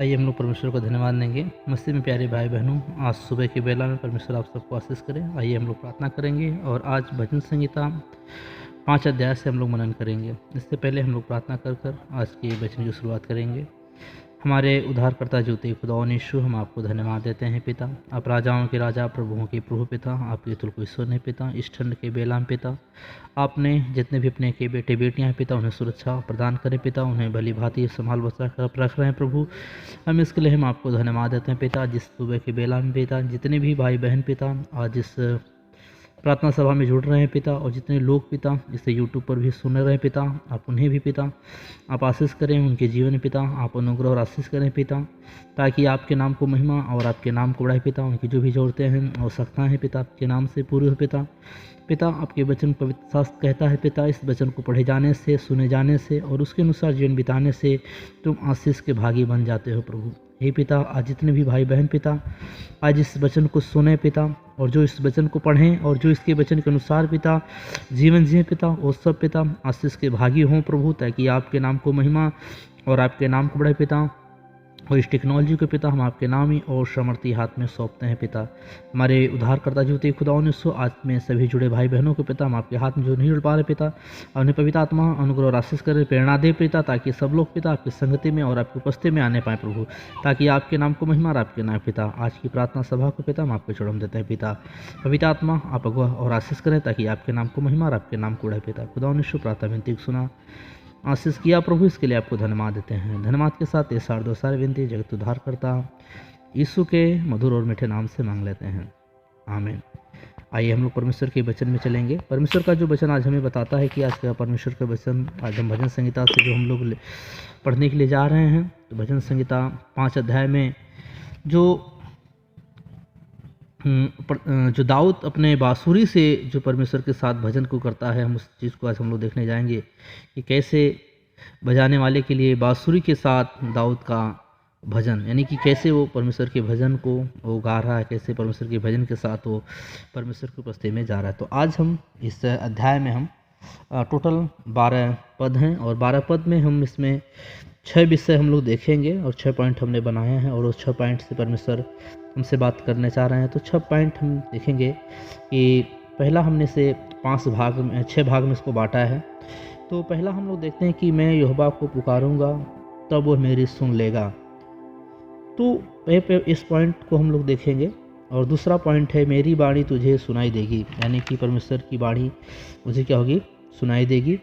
आइए हम लोग परमेश्वर को धन्यवाद देंगे। मसीह में प्यारे भाई बहनों, आज सुबह की बेला में परमेश्वर आप सबको आशीष करें। आइए हम लोग प्रार्थना करेंगे और आज भजन संहिता 5 अध्याय से हम लोग मनन करेंगे। इससे पहले हम लोग प्रार्थना कर आज के वचन की शुरुआत करेंगे। हमारे उद्धारकर्ता ज्योति खुदावन यीशु, हम आपको धन्यवाद देते हैं पिता। आप राजाओं के राजा, प्रभुओं के प्रभु पिता, आपके तुल को ईश्वर ने पिता, इस ठंड के बेला में पिता आपने जितने भी अपने के बेटे बेटियां हैं पिता, उन्हें सुरक्षा प्रदान करें पिता, उन्हें भली भांति संभाल बचा कर रख रहे हैं प्रभु। हम इसके लिए हम आपको धन्यवाद देते हैं पिता। जिस सुबह के बेला में पिता जितने भी भाई बहन पिता आज इस प्रार्थना सभा में जुड़ रहे हैं पिता, और जितने लोग पिता इसे यूट्यूब पर भी सुन रहे हैं पिता, आप उन्हें भी पिता आप आशीष करें, उनके जीवन में पिता आप अनुग्रह और आशीष करें पिता, ताकि आपके नाम को महिमा और आपके नाम को बढ़ाए पिता। उनकी जो भी ज़रूरतें हैं आवश्यकताएं हैं पिता आपके नाम से पूरी हो पिता। पिता आपके वचन पवित्र शास्त्र कहता है पिता, इस वचन को पढ़े जाने से, सुने जाने से और उसके अनुसार जीवन बिताने से तुम आशीष के भागी बन जाते हो प्रभु। हे पिता, आज जितने भी भाई बहन पिता आज इस वचन को सुने पिता, और जो इस वचन को पढ़ें और जो इसके वचन के अनुसार पिता जीवन जिए पिता, वो सब पिता आशीष के भागी हों प्रभु, ताकि आपके नाम को महिमा और आपके नाम को बढ़े पिता। और इस टेक्नोलॉजी को पिता हम आपके नाम ही और समर्थी हाथ में सौंपते हैं पिता। हमारे उद्धारकर्ता ज्योति खुदावन यीशु, आज में सभी जुड़े भाई बहनों को पिता हम आपके हाथ में जो नहीं जुड़ पा रहे पिता, उन्हें पवित्र आत्मा अनुग्रह और आशीष करे, प्रेरणा दे पिता, ताकि सब लोग पिता आपकी संगति में और आपकी उपस्थिति में आने पाए प्रभु, ताकि आपके नाम को महिमा और आपके नाम पिता। आज की प्रार्थना सभा को पिता हम आपको चढ़ाम देते हैं पिता। पवित्र आत्मा आप अगुआ और आशीष करें, ताकि आपके नाम को महिमा और आपके नाम को बढ़े पिता। खुदावन यीशु प्रार्थना विनती सुना, आशीष किया प्रभु, इसके लिए आपको धन्यवाद देते हैं। धन्यवाद के साथ ये सारे विनती जगत उद्धार करता यीशु के मधुर और मीठे नाम से मांग लेते हैं, आमीन। आइए हम लोग परमेश्वर के वचन में चलेंगे। परमेश्वर का जो वचन आज हमें बताता है कि आज का परमेश्वर का वचन आज हम भजन संहिता से जो हम लोग पढ़ने के लिए जा रहे हैं, तो भजन संहिता 5 अध्याय में जो दाऊद अपने बांसुरी से जो परमेश्वर के साथ भजन को करता है, हम उस चीज़ को आज हम लोग देखने जाएंगे कि कैसे बजाने वाले के लिए बांसुरी के साथ दाऊद का भजन, यानी कि कैसे वो परमेश्वर के भजन को वो गा रहा है, कैसे परमेश्वर के भजन के साथ वो परमेश्वर की उपस्थिति में जा रहा है। तो आज हम इस अध्याय में हम टोटल 12 पद हैं, और 12 पद में हम इसमें 6 विषय हम लोग देखेंगे और 6 पॉइंट हमने बनाए हैं, और उस 6 पॉइंट से परमेश्वर हमसे बात करने चाह रहे हैं। तो 6 पॉइंट हम देखेंगे कि पहला हमने से 6 भाग में इसको बांटा है। तो पहला हम लोग देखते हैं कि मैं यहोवा को पुकारूंगा तब वो मेरी सुन लेगा। तो इस पॉइंट को हम लोग देखेंगे। और दूसरा पॉइंट है मेरी वाणी तुझे सुनाई देगी, यानी कि परमेश्वर की वाणी मुझे क्या होगी, सुनाई देगी।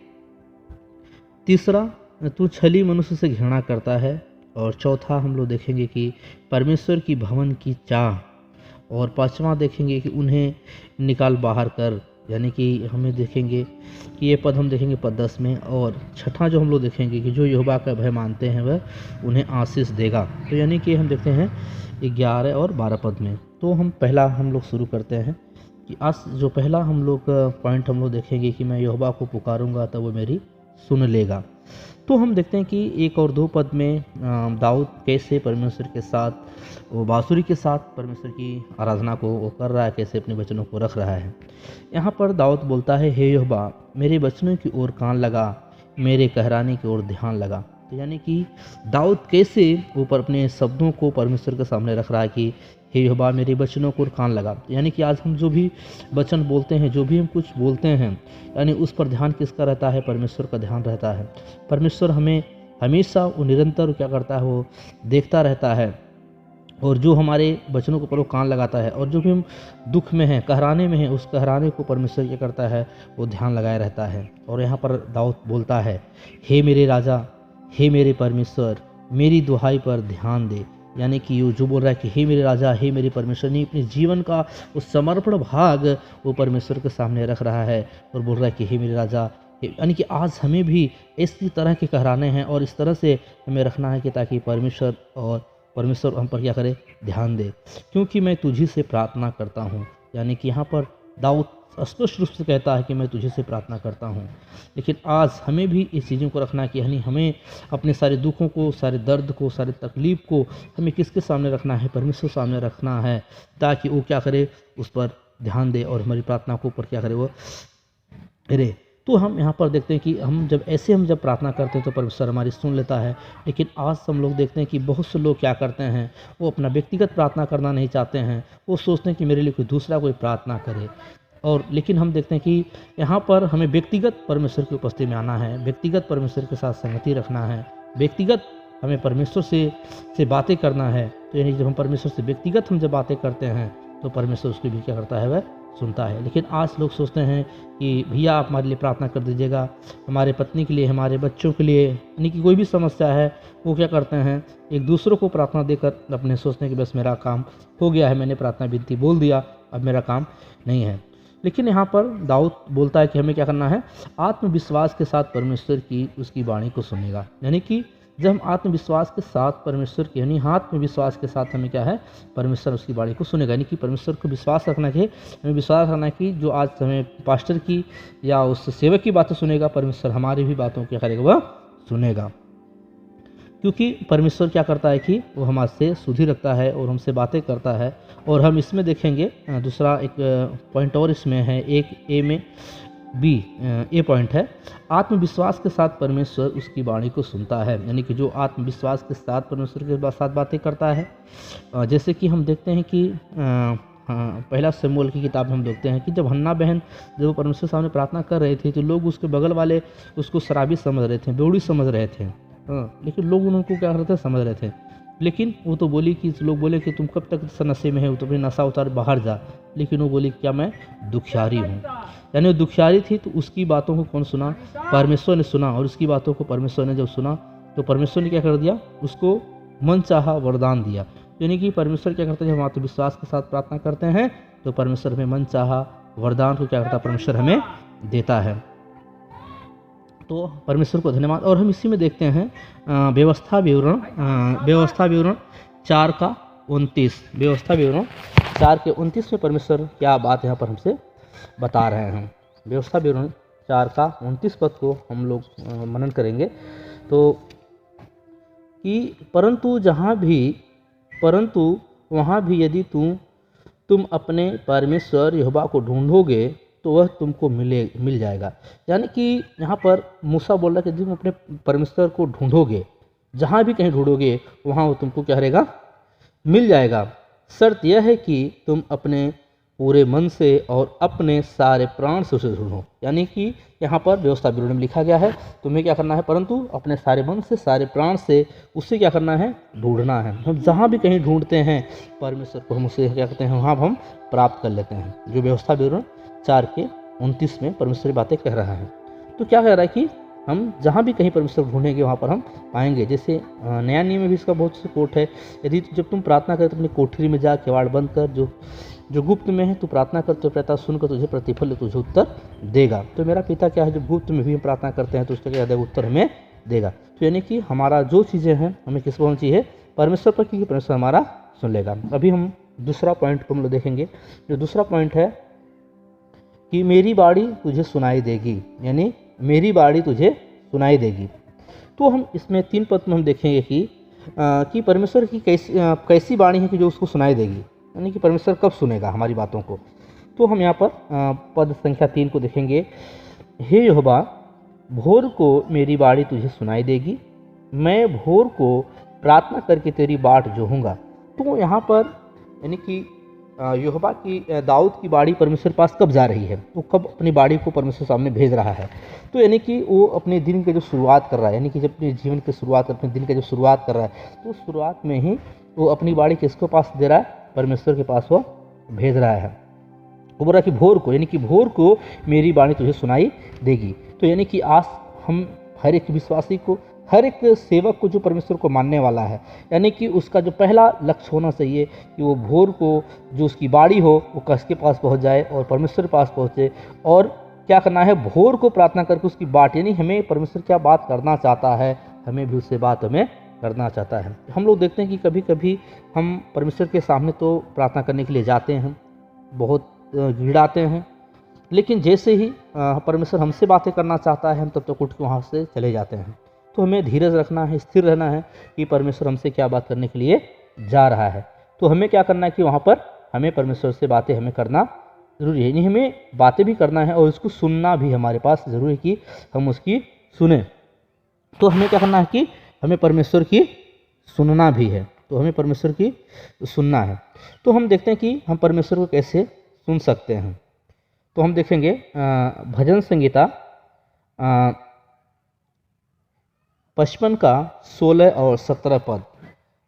तीसरा, तू छली मनुष्य से घृणा करता है। और चौथा हम लोग देखेंगे कि परमेश्वर की भवन की चाह। और पांचवा देखेंगे कि उन्हें निकाल बाहर कर, यानी कि हमें देखेंगे कि ये पद हम देखेंगे पद 10 में। और छठा जो हम लोग देखेंगे कि जो यहोवा का भय मानते हैं वह उन्हें आशीष देगा। तो यानी कि हम देखते हैं 11 और 12 पद में। तो हम पहला हम लोग शुरू करते हैं कि आज जो पहला हम लोग पॉइंट हम लोग देखेंगे कि मैं यहोवा को पुकारूंगा तब वो मेरी सुन लेगा। तो हम देखते हैं कि 1 और 2 पद में दाऊद कैसे परमेश्वर के साथ वो बांसुरी के साथ परमेश्वर की आराधना को वो कर रहा है, कैसे अपने वचनों को रख रहा है। यहाँ पर दाऊद बोलता है, हे यहोवा मेरे वचनों की ओर कान लगा, मेरे कहराने की ओर ध्यान लगा। तो यानी कि दाऊद कैसे ऊपर अपने शब्दों को परमेश्वर के सामने रख रहा है कि हे यहोवा मेरे वचनों को कान लगा। यानी कि आज हम जो भी वचन बोलते हैं, जो भी हम कुछ बोलते हैं, यानी उस पर ध्यान किसका रहता है, परमेश्वर का ध्यान रहता है। परमेश्वर हमें हमेशा वो निरंतर क्या करता है, वो देखता रहता है, और जो हमारे वचनों को पर वो कान लगाता है। और जो भी हम दुख में हैं, कहराने में हैं, उस कहराने को परमेश्वर क्या करता है, वो ध्यान लगाए रहता है। और यहाँ पर दाऊद बोलता है, हे मेरे राजा, हे मेरे परमेश्वर, मेरी दुहाई पर ध्यान दे। यानी कि वो जो बोल रहा है कि हे मेरे राजा, हे मेरे परमेश्वर, ने अपने जीवन का उस समर्पण भाग वो परमेश्वर के सामने रख रहा है और बोल रहा है कि हे मेरे राजा। यानी कि आज हमें भी इसी तरह के कहराने हैं और इस तरह से हमें रखना है कि ताकि परमेश्वर हम पर क्या करे, ध्यान दे, क्योंकि मैं तुझी से प्रार्थना करता हूँ। यानी कि यहाँ पर दाऊद स्पष्ट रूप से कहता है कि मैं तुझे से प्रार्थना करता हूँ। लेकिन आज हमें भी इस चीज़ों को रखना है कि यानी हमें अपने सारे दुखों को, सारे दर्द को, सारे तकलीफ को हमें किसके सामने रखना है, परमेश्वर सामने रखना है, ताकि वो क्या करे, उस पर ध्यान दे और हमारी प्रार्थना को ऊपर क्या करे, वो अरे तो हम यहाँ पर देखते हैं कि हम जब प्रार्थना करते हैं तो परमेश्वर हमारी सुन लेता है। लेकिन आज हम लोग देखते हैं कि बहुत से लोग क्या करते हैं, वो अपना व्यक्तिगत प्रार्थना करना नहीं चाहते हैं। वो सोचते हैं कि मेरे लिए कोई दूसरा कोई प्रार्थना करे। और लेकिन हम देखते हैं कि यहाँ पर हमें व्यक्तिगत परमेश्वर की उपस्थिति में आना है, व्यक्तिगत परमेश्वर के साथ संगति रखना है, व्यक्तिगत हमें परमेश्वर से बातें करना है। तो यानी जब हम परमेश्वर से व्यक्तिगत जब बातें करते हैं तो परमेश्वर उसकी भी क्या करता है, वह सुनता है। लेकिन आज लोग सोचते हैं कि भैया आप हमारे लिए प्रार्थना कर दीजिएगा, हमारे पत्नी के लिए, हमारे बच्चों के लिए, यानी कि कोई भी समस्या है वो क्या करते हैं, एक दूसरों को प्रार्थना देकर अपने सोचते हैं कि बस मेरा काम हो गया है, मैंने प्रार्थना विनती बोल दिया, अब मेरा काम नहीं है। लेकिन यहाँ पर दाऊद बोलता है कि हमें क्या करना है, आत्मविश्वास के साथ परमेश्वर की उसकी वाणी को सुनेगा। यानी कि जब हम आत्मविश्वास के साथ परमेश्वर की यानी आत्मविश्वास के साथ हमें क्या है, परमेश्वर उसकी वाणी को सुनेगा। यानी कि परमेश्वर को विश्वास रखना चाहिए, हमें विश्वास रखना है कि जो आज हमें पास्टर की या उस सेवक की बातें सुनेगा, परमेश्वर हमारी भी बातों क्या करेगा, वह सुनेगा। क्योंकि परमेश्वर क्या करता है कि वो हमसे सुधि रखता है और हमसे बातें करता है। और हम इसमें देखेंगे दूसरा एक पॉइंट और इसमें है, एक ए में बी ए पॉइंट है, आत्मविश्वास के साथ परमेश्वर उसकी वाणी को सुनता है। यानी कि जो आत्मविश्वास के साथ परमेश्वर के साथ बातें करता है, जैसे कि हम देखते हैं कि पहला शमूएल की किताब में हम देखते हैं कि जब हन्ना बहन जब परमेश्वर सामने प्रार्थना कर रहे थे तो लोग उसके बगल वाले उसको शराबी समझ रहे थे, बेवड़ी समझ रहे थे। लेकिन लोग उनको क्या करते थे, समझ रहे थे। लेकिन वो तो बोली कि लोग बोले कि तुम कब तक नशे में है, तो अपनी नशा उतार बाहर जा। लेकिन वो बोली क्या मैं दुखियारी हूँ, यानी वो दुखियारी थी। तो उसकी बातों को कौन सुना, परमेश्वर ने सुना। और उसकी बातों को परमेश्वर ने जब सुना तो परमेश्वर ने क्या कर दिया, उसको मनचाहा वरदान दिया। यानी कि परमेश्वर क्या करता है, जब हम आत्मविश्वास के साथ प्रार्थना करते हैं तो परमेश्वर हमें मनचाहा वरदान को क्या करता है, परमेश्वर हमें देता है। तो परमेश्वर को धन्यवाद। और हम इसी में देखते हैं व्यवस्था विवरण 4:29, व्यवस्था विवरण 4:29 में परमेश्वर क्या बात यहाँ पर हमसे बता रहे हैं। व्यवस्था विवरण 4:29 पद को हम लोग मनन करेंगे। तो कि परंतु वहाँ भी यदि तुम अपने परमेश्वर यहोवा को ढूंढोगे तो वह तुमको मिल जाएगा। यानी कि यहाँ पर मूसा बोल रहा है कि तुम अपने परमेश्वर को ढूंढोगे, जहाँ भी कहीं ढूंढोगे वहाँ वो तुमको क्या करेगा, मिल जाएगा। शर्त यह है कि तुम अपने पूरे मन से और अपने सारे प्राण से उसे ढूंढो। यानी कि यहाँ पर व्यवस्था विवरण में लिखा गया है तुम्हें क्या करना है, परंतु अपने सारे मन से, सारे प्राण से उसे क्या करना है, ढूंढना है। हम जहाँ भी कहीं ढूंढते हैं परमेश्वर को, हम उसे क्या करते हैं, वहाँ हम प्राप्त कर लेते हैं। जो व्यवस्था विवरण 4:29 में परमेश्वर बातें कह रहा है। तो क्या कह रहा है कि हम जहाँ भी कहीं परमेश्वर ढूंढेंगे वहाँ पर हम पाएंगे। जैसे नया नियम में भी इसका बहुत से कोट है, यदि जब तुम प्रार्थना करें तो अपनी कोठरी में जा किवाड़ बंद कर, जो गुप्त में है तू प्रार्थना कर, तो प्रार्थना सुनकर तुझे प्रतिफल, तुझे उत्तर देगा। तो मेरा पिता क्या है, जो गुप्त में भी हम प्रार्थना करते हैं तो उसका क्या देगा, उत्तर हमें देगा। तो यानी कि हमारा जो चीज़ें हैं हमें किस पर होनी चाहिए, परमेश्वर पर, क्योंकि परमेश्वर हमारा सुन लेगा। अभी हम दूसरा पॉइंट को हम लोग देखेंगे। जो दूसरा पॉइंट है कि मेरी बाणी तुझे सुनाई देगी, यानी मेरी बाणी तुझे सुनाई देगी। तो हम इसमें 3 पद में हम देखेंगे कि परमेश्वर की कैसी बाणी है कि जो उसको सुनाई देगी, यानी कि परमेश्वर कब सुनेगा हमारी बातों को। तो हम यहाँ पर पद संख्या 3 को देखेंगे। हे यहोवा, भोर को मेरी बाणी तुझे सुनाई देगी, मैं भोर को प्रार्थना करके तेरी बाट जोहूँगा। तो यहाँ पर यानी कि यहोवा की दाऊद की बाड़ी परमेश्वर पास कब जा रही है, वो कब अपनी बाड़ी को परमेश्वर सामने भेज रहा है। तो यानी कि वो अपने दिन की जो शुरुआत कर रहा है, यानी कि जब अपने जीवन की शुरुआत, अपने दिन की जो शुरुआत कर रहा है, तो शुरुआत में ही वो अपनी बाड़ी किसके पास दे रहा है, परमेश्वर के पास वो भेज रहा है। वो बोल रहा है कि भोर को, यानी कि भोर को मेरी बाणी तुझे सुनाई देगी। तो यानी कि आज हम हर एक विश्वासी को, हर एक सेवक को जो परमेश्वर को मानने वाला है, यानी कि उसका जो पहला लक्ष्य होना चाहिए कि वो भोर को जो उसकी बाड़ी हो वो किसके पास पहुंच जाए और परमेश्वर के पास पहुंचे। और क्या करना है, भोर को प्रार्थना करके उसकी बाट, यानी हमें परमेश्वर क्या बात करना चाहता है, हमें भी उससे बात हमें करना चाहता है। हम लोग देखते हैं कि कभी कभी हम परमेश्वर के सामने तो प्रार्थना करने के लिए जाते हैं, बहुत गिड़ाते हैं, लेकिन जैसे ही परमेश्वर हमसे बातें करना चाहता है हम तब तक उठ के वहाँ से चले जाते हैं। तो हमें धीरज रखना है, स्थिर रहना है कि परमेश्वर हमसे क्या बात करने के लिए जा रहा है। तो हमें क्या करना है कि वहाँ पर हमें परमेश्वर से बातें हमें करना ज़रूरी है, यानी हमें बातें भी करना है और उसको सुनना भी हमारे पास ज़रूरी है कि हम उसकी सुने। तो हमें क्या करना है कि हमें परमेश्वर की सुनना भी है, तो हमें परमेश्वर की सुनना है। तो हम देखते हैं कि हम परमेश्वर को कैसे सुन सकते हैं। तो हम देखेंगे भजन संगीता 55 का 16 और 17 पद।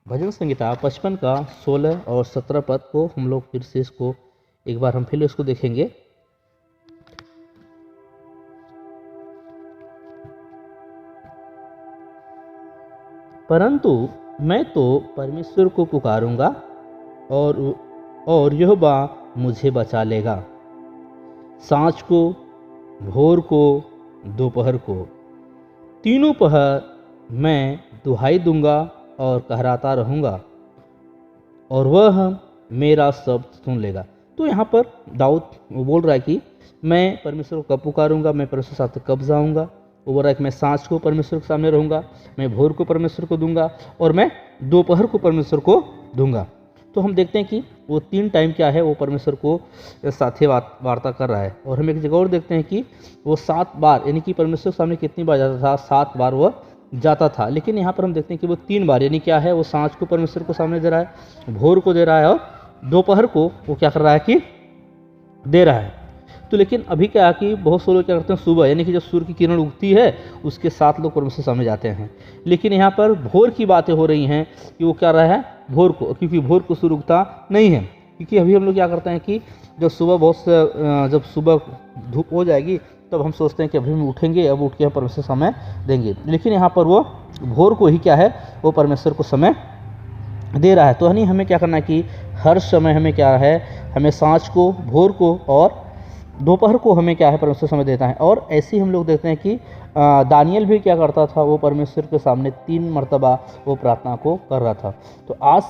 भजन संगीता 55 का 16 और 17 पद को हम लोग फिर से इसको एक बार हम फिर इसको देखेंगे। परंतु मैं तो परमेश्वर को पुकारूंगा और यहोवा मुझे बचा लेगा। सांझ को, भोर को, दोपहर को, तीनों पहर मैं दुहाई दूंगा और कहराता रहूंगा और वह मेरा शब्द सुन लेगा। तो यहाँ पर दाऊद बोल रहा है कि मैं परमेश्वर को कब पुकारूंगा, मैं परमेश्वर के साथ कब जाऊंगा। वो बोल रहा है कि मैं सांझ को परमेश्वर के सामने रहूंगा, मैं भोर को परमेश्वर को दूंगा और मैं दोपहर को परमेश्वर को दूंगा। तो हम देखते हैं कि वो 3 टाइम क्या है, वो परमेश्वर को साथ ही वार्ता कर रहा है। और हम एक जगह और देखते हैं कि वो 7 बार, यानी कि परमेश्वर के सामने कितनी बार जाता था, 7 बार वो जाता था। लेकिन यहाँ पर हम देखते हैं कि वो 3 बार, यानी क्या है, वो सांझ को परमेश्वर को सामने दे रहा है, भोर को दे रहा है और दोपहर को वो क्या कर रहा है कि दे रहा है। तो लेकिन अभी क्या है कि बहुत से लोग क्या करते हैं, सुबह यानी कि जब सूर्य की किरण उगती है उसके साथ लोग परमेश्वर सामने जाते हैं। लेकिन यहाँ पर भोर की बातें हो रही हैं कि वो क्या रहा है, भोर को, क्योंकि भोर को सूर्य उगता नहीं है। क्योंकि अभी हम लोग क्या करते हैं कि जब सुबह धूप हो जाएगी तब हम सोचते हैं कि अभी हम उठेंगे, अब उठ के हम परमेश्वर समय देंगे। लेकिन यहाँ पर वो भोर को ही क्या है, वो परमेश्वर को समय दे रहा है। तो यानी हमें क्या करना है कि हर समय हमें क्या है, हमें सांझ को, भोर को और दोपहर को हमें क्या है, परमेश्वर समय देता है। और ऐसे ही हम लोग देखते हैं कि दानियल भी क्या करता था, वो परमेश्वर के सामने 3 मरतबा वो प्रार्थना को कर रहा था। तो आज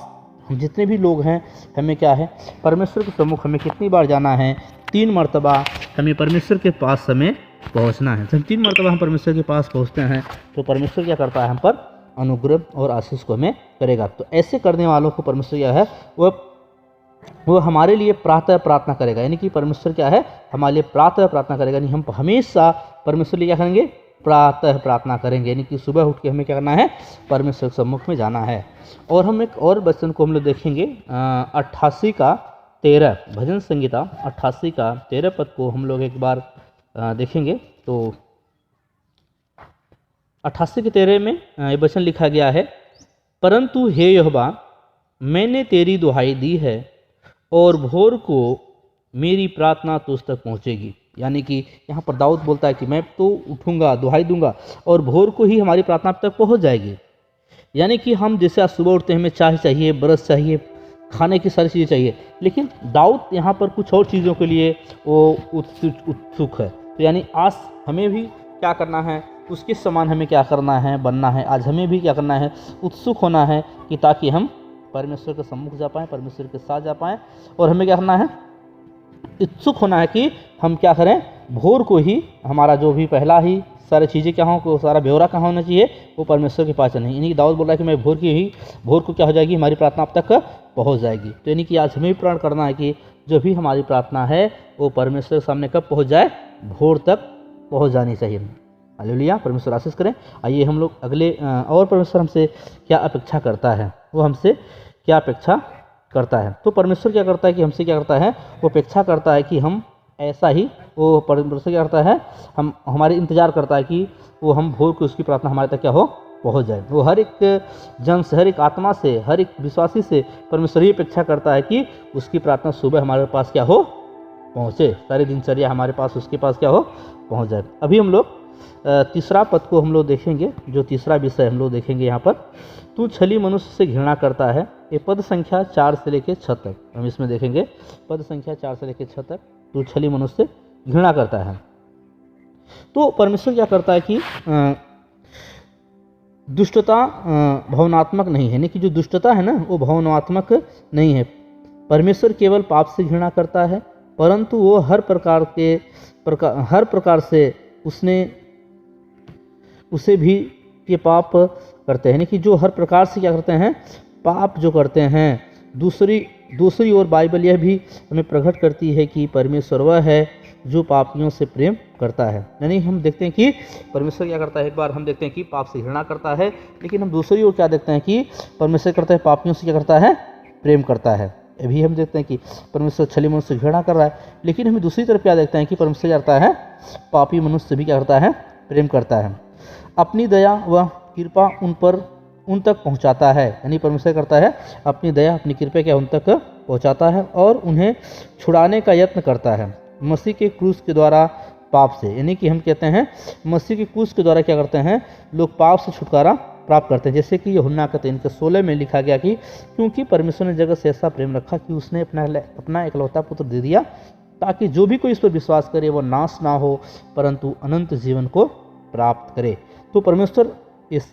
हम जितने भी लोग हैं, हमें क्या है, परमेश्वर के सम्मुख हमें कितनी बार जाना है, 3 मरतबा हमें परमेश्वर के पास हमें पहुंचना है। जब 3 मरतबा हम परमेश्वर के पास पहुंचते हैं तो परमेश्वर क्या करता है, हम पर अनुग्रह और आशीष को हमें करेगा। तो ऐसे करने वालों को परमेश्वर क्या है, वो हमारे लिए प्रातः प्रार्थना करेगा। यानी कि परमेश्वर क्या है, हमारे लिए प्रातः प्रार्थना करेगा। यानी हम हमेशा परमेश्वर लिए क्या करेंगे, प्रातः प्रार्थना करेंगे। यानी कि सुबह उठ के हमें क्या करना है, परमेश्वर के सम्मुख में जाना है। और हम एक और वचन को हम लोग देखेंगे 88 का 13, भजन संगीता 88 का 13 पद को हम लोग एक बार देखेंगे। तो 88 के 13 में ये वचन लिखा गया है, परंतु हे यहोवा, मैंने तेरी दुहाई दी है और भोर को मेरी प्रार्थना तुझ तक पहुँचेगी। यानी कि यहाँ पर दाऊद बोलता है कि मैं तो उठूँगा, दुहाई दूंगा और भोर को ही हमारी प्रार्थना तक पहुँच जाएगी। यानी कि हम जैसे आज सुबह उठते हैं, हमें चाय चाहिए, ब्रश चाहिए, खाने की सारी चीज़ें चाहिए, लेकिन दाऊद यहाँ पर कुछ और चीज़ों के लिए वो उत्सुक है। तो यानी आज हमें भी क्या करना है, उसके समान हमें क्या करना है, बनना है। आज हमें भी क्या करना है, उत्सुक होना है कि ताकि हम परमेश्वर के सम्मुख जा पाएँ, परमेश्वर के साथ जा पाएँ। और हमें क्या करना है, इच्छुक होना है कि हम क्या करें, भोर को ही हमारा जो भी पहला ही सारी चीज़ें क्या हो, सारा ब्यौरा कहाँ होना चाहिए, वो परमेश्वर के पास नहीं। यानी कि दाऊद बोल रहा है कि मैं भोर को क्या हो जाएगी, हमारी प्रार्थना अब तक पहुँच जाएगी। तो यानी कि आज हमें भी प्रण करना है कि जो भी हमारी प्रार्थना है वो परमेश्वर के सामने कब पहुँच जाए, भोर तक पहुँच जानी चाहिए। हालेलुया, परमेश्वर आशीष करें। आइए हम लोग अगले और परमेश्वर हमसे क्या अपेक्षा करता है, वो हमसे क्या अपेक्षा करता है। तो परमेश्वर क्या करता है कि हमसे क्या करता है, वो अपेक्षा करता है कि हम ऐसा ही, वो परमेश्वर क्या करता है, हम हमारे इंतजार करता है कि वो हम भोर को उसकी प्रार्थना हमारे तक क्या हो, पहुंच जाए। वो हर एक जन से, हर एक आत्मा से, हर एक विश्वासी से परमेश्वर ये अपेक्षा करता है कि उसकी प्रार्थना सुबह हमारे पास क्या हो, पहुँचे। सारी दिनचर्या हमारे पास उसके पास क्या हो, पहुँच जाए। अभी हम लोग तीसरा पद को हम लोग देखेंगे, जो तीसरा विषय हम लोग देखेंगे यहाँ पर, तू छली मनुष्य से घृणा करता है। ये पद संख्या 4 से लेकर 6 तक हम इसमें देखेंगे। पद संख्या 4 से लेकर 6 तक, तू छली मनुष्य से घृणा करता है। तो परमेश्वर क्या करता है कि दुष्टता भावनात्मक नहीं है, यानी कि जो दुष्टता है ना, वो भावनात्मक नहीं है। परमेश्वर केवल पाप से घृणा करता है, परंतु वो हर प्रकार से उसे भी के पाप करते हैं। यानी कि जो हर प्रकार से क्या करते हैं, पाप जो करते हैं, दूसरी दूसरी ओर बाइबल यह भी हमें प्रकट करती है कि परमेश्वर वह है जो पापियों से प्रेम करता है। यानी हम देखते हैं कि परमेश्वर क्या करता है, एक बार हम देखते हैं कि पाप से घृणा करता है, लेकिन हम दूसरी ओर क्या देखते हैं कि परमेश्वर करता है पापियों से क्या करता है, प्रेम करता है। अभी हम देखते हैं कि परमेश्वर छली मनुष्य से घृणा कर रहा है, लेकिन हम दूसरी तरफ क्या देखते हैं कि परमेश्वर क्या करता है, पापी मनुष्य से भी क्या करता है, प्रेम करता है। अपनी दया व कृपा उन तक पहुंचाता है। यानी परमेश्वर करता है अपनी दया अपनी कृपा क्या उन तक पहुंचाता है और उन्हें छुड़ाने का यत्न करता है मसीह के क्रूस के द्वारा पाप से। यानी कि हम कहते हैं मसीह के क्रूस के द्वारा क्या करते हैं, लोग पाप से छुटकारा प्राप्त करते हैं। जैसे कि यूहन्ना के 3:16 में लिखा गया कि क्योंकि परमेश्वर ने जगत से ऐसा प्रेम रखा कि उसने अपना इकलौता पुत्र दे दिया, ताकि जो भी कोई इस पर विश्वास करे वो नाश ना हो परंतु अनंत जीवन को प्राप्त करे। तो परमेश्वर इस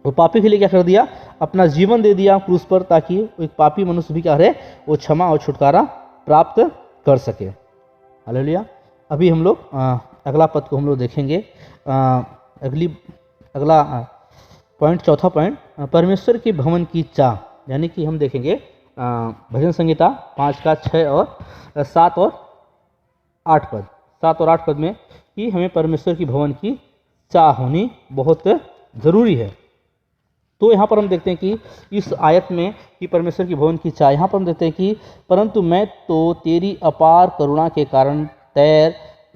वो पापी के लिए क्या कर दिया, अपना जीवन दे दिया क्रूस पर, ताकि एक पापी मनुष्य भी क्या करे, वो क्षमा और छुटकारा प्राप्त कर सके। हालेलुया। अभी हम लोग अगला पद को हम लोग देखेंगे। अगला पॉइंट, चौथा पॉइंट, परमेश्वर के भवन की चाह। यानी कि हम देखेंगे भजन संहिता 5 का 6 और 7 और 8 पद, 7 और 8 पद में कि हमें परमेश्वर की भवन की चाह होनी बहुत ज़रूरी है। तो यहाँ पर हम देखते हैं कि इस आयत में कि परमेश्वर की भवन की चाह, यहाँ पर हम देखते हैं कि परंतु मैं तो तेरी अपार करुणा के कारण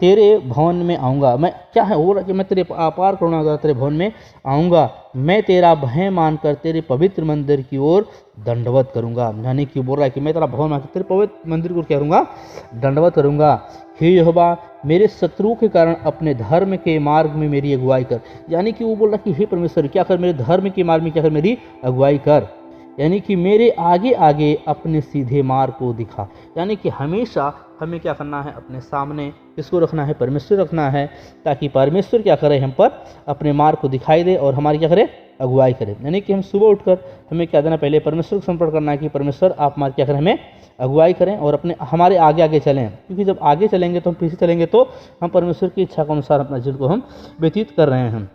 तेरे भवन में आऊँगा। मैं क्या है हो रहा कि मैं तेरे अपार करुणा के तेरे भवन में आऊँगा, मैं तेरा भय मानकर तेरे पवित्र मंदिर की ओर दंडवत करूँगा। यानी कि बोल रहा है कि मैं तेरा भवन मानकर तेरे पवित्र मंदिर को क्या करूँगा, दंडवत करूँगा। हे यहोवा मेरे शत्रुओं के कारण अपने धर्म के मार्ग में मेरी अगुवाई कर। यानी कि वो बोल रहा है कि हे परमेश्वर क्या कर, मेरे धर्म के मार्ग में क्या कर, मेरी अगुवाई कर। यानी कि मेरे आगे आगे अपने सीधे मार्ग को दिखा। यानी कि हमेशा हमें क्या करना है, अपने सामने किसको रखना है, परमेश्वर रखना है, ताकि परमेश्वर क्या करे, हम पर अपने मार्ग को दिखाई दे और हमारी क्या करे, अगुवाई करे। यानी कि हम सुबह उठकर हमें क्या देना, पहले परमेश्वर को समर्पण करना है कि परमेश्वर आप हमारे क्या करें, हमें अगुवाई करें और हमारे आगे आगे चलें। क्योंकि जब आगे चलेंगे तो हम पीछे चलेंगे तो हम परमेश्वर की इच्छा के अनुसार अपना जीवन को हम व्यतीत कर रहे हैं।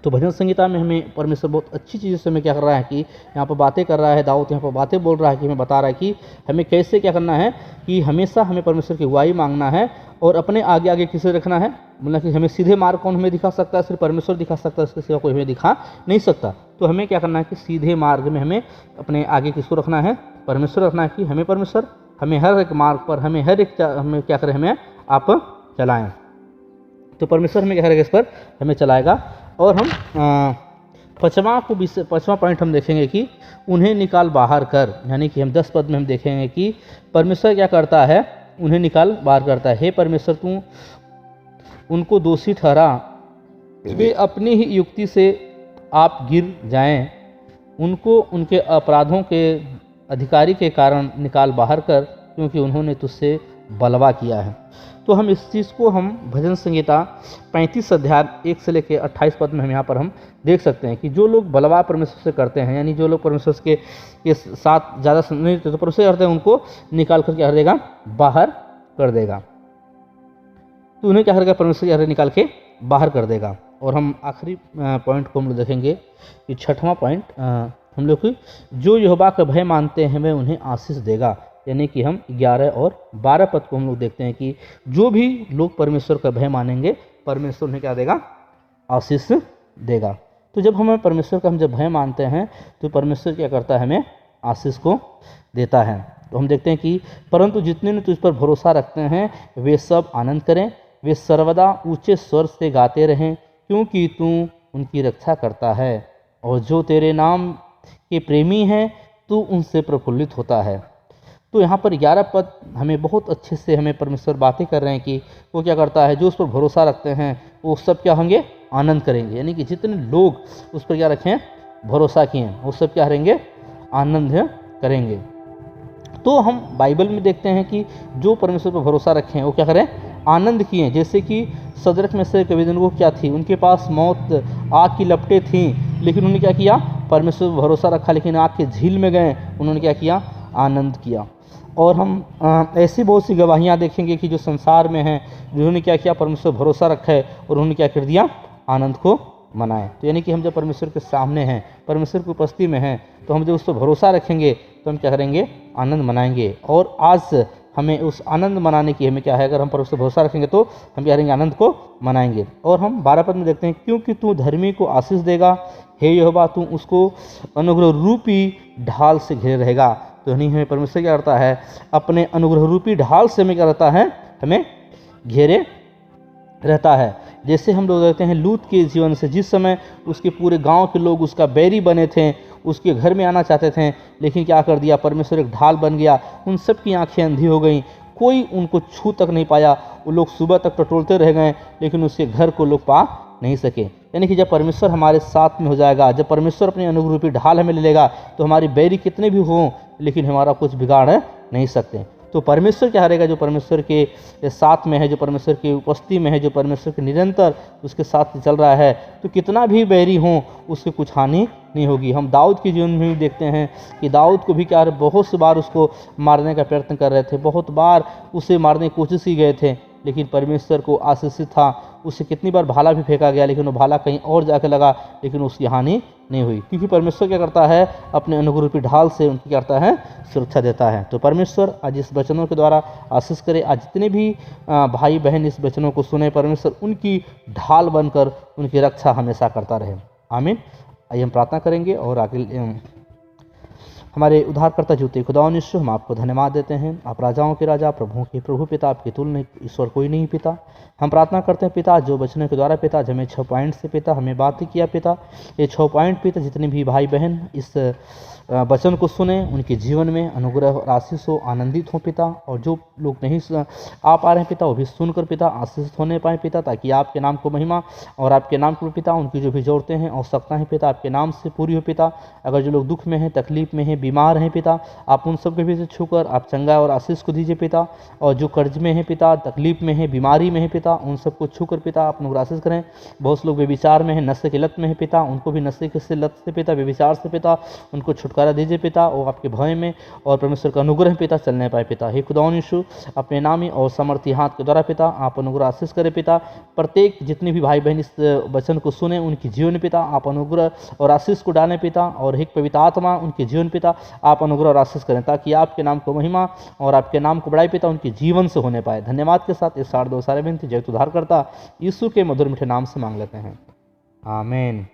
तो भजन संहिता में हमें परमेश्वर बहुत अच्छी चीज़ों से हमें क्या कर रहा है कि यहाँ पर बातें कर रहा है, दाऊद यहाँ पर बातें बोल रहा है कि हमें बता रहा है कि हमें कैसे क्या करना है, कि हमेशा हमें परमेश्वर की अगुवाई मांगना है और अपने आगे आगे किसे रखना है, मतलब कि हमें सीधे मार्ग कौन हमें दिखा सकता है, सिर्फ परमेश्वर दिखा सकता है, इसके सिवा कोई हमें दिखा नहीं सकता। तो हमें क्या करना है कि सीधे मार्ग में हमें अपने आगे किसको रखना है, परमेश्वर रखना है कि हमें परमेश्वर हमें हर एक मार्ग पर हमें हर एक हमें क्या करें, हमें आप चलाएँ। तो परमेश्वर हमें क्या करेगा, इस पर हमें चलाएगा। और हम पाँचवा पॉइंट हम देखेंगे कि उन्हें निकाल बाहर कर। यानी कि हम 10 पद में हम देखेंगे कि परमेश्वर क्या करता है, उन्हें निकाल बाहर करता है। हे परमेश्वर तू उनको दोषी ठहरा, वे अपनी ही युक्ति से आप गिर जाएं, उनको उनके अपराधों के अधिकारी के कारण निकाल बाहर कर, क्योंकि उन्होंने तुझसे बलवा किया है। तो हम इस चीज़ को हम भजन संहिता 35 अध्याय 1 से लेकर 28 पद में हम यहाँ पर हम देख सकते हैं कि जो लोग बलवा परमेश्वर से करते हैं, यानी जो लोग परमेश्वर के साथ ज़्यादा नहीं रहते तो परमेश्वर करते हैं, उनको निकाल कर क्या कर देगा, बाहर कर देगा। तो उन्हें क्या करेगा, परमेश्वर क्या निकाल के बाहर कर देगा। और हम आखिरी पॉइंट को हम लोग देखेंगे कि 6वां पॉइंट हम लोग की जो यहोवा का भय मानते हैं वह उन्हें आशीष देगा। यानी कि हम 11 और 12 पद को हम लोग देखते हैं कि जो भी लोग परमेश्वर का भय मानेंगे परमेश्वर उन्हें क्या देगा, आशीष देगा। तो जब हमें परमेश्वर का हम जब भय मानते हैं तो परमेश्वर क्या करता है, हमें आशीष को देता है। तो हम देखते हैं कि परंतु जितने ने तुझ पर भरोसा रखते हैं वे सब आनंद करें, वे सर्वदा ऊंचे स्वर से गाते रहें, क्योंकि तू उनकी रक्षा करता है और जो तेरे नाम के प्रेमी हैं तू उनसे प्रफुल्लित होता है। तो यहाँ पर 11 पद हमें बहुत अच्छे से हमें परमेश्वर बातें कर रहे हैं कि वो क्या करता है, जो उस पर भरोसा रखते हैं वो सब क्या होंगे, आनंद करेंगे। यानी कि जितने लोग उस पर क्या रखें, भरोसा किए हैं, वो सब क्या करेंगे, आनंद करेंगे। तो हम बाइबल में देखते हैं कि जो परमेश्वर पर भरोसा रखें वो क्या करें, आनंद किए। जैसे कि सदरक में से अबेदनगो क्या थी, उनके पास मौत आग की लपटें थीं, लेकिन उन्होंने क्या किया, परमेश्वर पर भरोसा रखा, लेकिन आग के झील में गए, उन्होंने क्या किया, आनंद किया। और हम ऐसी बहुत सी गवाहियाँ देखेंगे कि जो संसार में हैं, जिन्होंने क्या किया, परमेश्वर भरोसा रखा है और उन्होंने क्या कर दिया, आनंद को मनाएं। तो यानी कि हम जब परमेश्वर के सामने हैं, परमेश्वर की उपस्थिति में हैं, तो हम जब उस पर भरोसा रखेंगे तो हम क्या करेंगे, आनंद मनाएंगे। और आज हमें उस आनंद मनाने की हमें क्या है, अगर हम परमेश्वर पर भरोसा रखेंगे तो हम क्या करेंगे, आनंद को मनाएंगे। और हम 12 पद में देखते हैं, क्योंकि तू धर्मी को आशीष देगा, हे यहोवा तू उसको अनुग्रह रूपी ढाल से घेरे रहेगा। तो नहीं, हमें परमेश्वर क्या करता है, अपने अनुग्रह रूपी ढाल से हमें क्या करता है, हमें घेरे रहता है। जैसे हम लोग देखते हैं लूत के जीवन से, जिस समय उसके पूरे गांव के लोग उसका बैरी बने थे, उसके घर में आना चाहते थे, लेकिन क्या कर दिया, परमेश्वर एक ढाल बन गया, उन सब की आंखें अंधी हो गईं, कोई उनको छू तक नहीं पाया। वो लोग सुबह तक टटोलते रह गए, लेकिन उसके घर को लोग पा नहीं सके। यानी कि जब परमेश्वर हमारे साथ में हो जाएगा, जब परमेश्वर अपने अनुग्रह रूपी ढाल हमें ले लेगा, तो हमारी बैरी कितने भी हों, लेकिन हमारा कुछ बिगाड़ नहीं सकते। तो परमेश्वर क्या करेगा, जो परमेश्वर के साथ में है, जो परमेश्वर की उपस्थिति में है, जो परमेश्वर के निरंतर उसके साथ चल रहा है, तो कितना भी बैरी हो उसके कुछ हानि नहीं होगी। हम दाऊद के जीवन में भी देखते हैं कि दाऊद को भी क्या, बहुत सी बार उसको मारने का प्रयत्न कर रहे थे, बहुत बार उसे मारने की कोशिश की गए थे, लेकिन परमेश्वर को आशीषित था। उसे कितनी बार भाला भी फेंका गया, लेकिन वो भाला कहीं और जाकर लगा, लेकिन उसकी हानि नहीं हुई, क्योंकि परमेश्वर क्या करता है, अपने अनुग्रह रूपी ढाल से उनकी क्या करता है, सुरक्षा देता है। तो परमेश्वर आज इस वचनों के द्वारा आशीष करे। आज जितने भी भाई बहन इस वचनों को सुने, परमेश्वर उनकी ढाल बनकर उनकी रक्षा हमेशा करता रहे। आमीन। आइए हम प्रार्थना करेंगे और आगे हमारे उद्धारकर्ता ज्योति खुदावन यीशु, हम आपको धन्यवाद देते हैं। आप राजाओं के राजा, प्रभुओं के प्रभु पिता, आपकी तुलना ईश्वर कोई नहीं पिता। हम प्रार्थना करते हैं पिता, जो वचनों के द्वारा पिता हमें 6 पॉइंट से पिता हमें बातें किया पिता, ये 6 पॉइंट पिता जितने भी भाई बहन इस वचन को सुने, उनके जीवन में अनुग्रह और आशीष हो, आनंदित हो पिता। और जो लोग नहीं आ पा रहे हैं पिता, वो भी सुनकर पिता आशीषित होने पाए पिता, ताकि आपके नाम को महिमा और आपके नाम को पिता उनकी जो भी ज़रूरतें हैं, आवश्यकताएं हैं पिता, आपके नाम से पूरी हो पिता। अगर जो लोग दुख में हैं, तकलीफ में हैं, बीमार हैं पिता, आप उन सब के भी छूकर आप चंगा और आशीष को दीजिए पिता। और जो कर्ज में है पिता, तकलीफ में है, बीमारी में है पिता, उन सबको छूकर पिता आप लोग आशीष करें। बहुत से लोग बेविचार में हैं, नशे की लत में है पिता, उनको भी नशे की लत से पिता, बेविचार से पिता उनको छुटकारा दीजिए पिता। और आपके भय में और परमेश्वर का अनुग्रह पिता चलने पाए पिता। हे खुदावन यीशु, अपने नामी और समर्थी हाथ के द्वारा पिता आप अनुग्रह आशीष करें पिता। प्रत्येक जितने भी भाई बहन इस वचन को सुने, उनकी जीवन पिता आप अनुग्रह और आशीष को डालें पिता। और एक पवित्र आत्मा उनके जीवन पिता आप अनुग्रह और आशीष करें, ताकि आपके नाम को महिमा और आपके नाम को बढ़ाई पिता उनके जीवन से होने पाए। धन्यवाद के साथ इस 2.5 सारे विनती जगत उद्धार करता यीशु के मधुर मीठे नाम से मांग लेते हैं, आमीन।